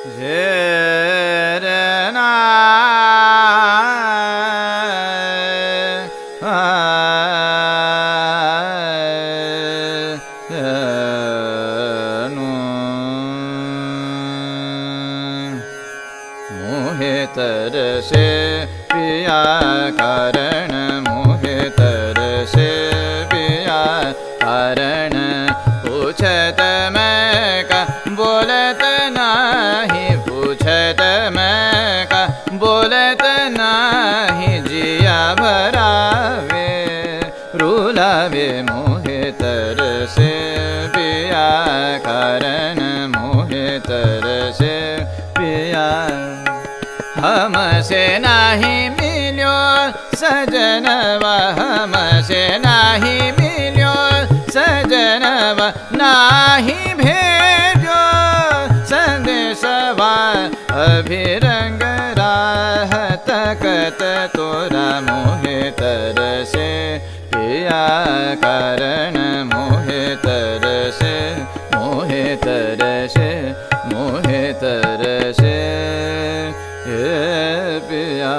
मोहे तरसे पिया कारण मोहे तरसे पिया कारण पूछत मैं का बोलत नाही पूछत मैं का बोलत नाही जिया भरावे रुलावे मोहे तरसे पिया कारण मोहे तरसे पिया हमसे नाही मिल्यो सजनवा हमसे नाही मिल्यो सजनवा नाही भेजो संदेशवा अभिरंग राह तकत तोरा मोहे तरसे पिया कारण मोहे तरसे मोहे तरसे मोहे तरसे पिया।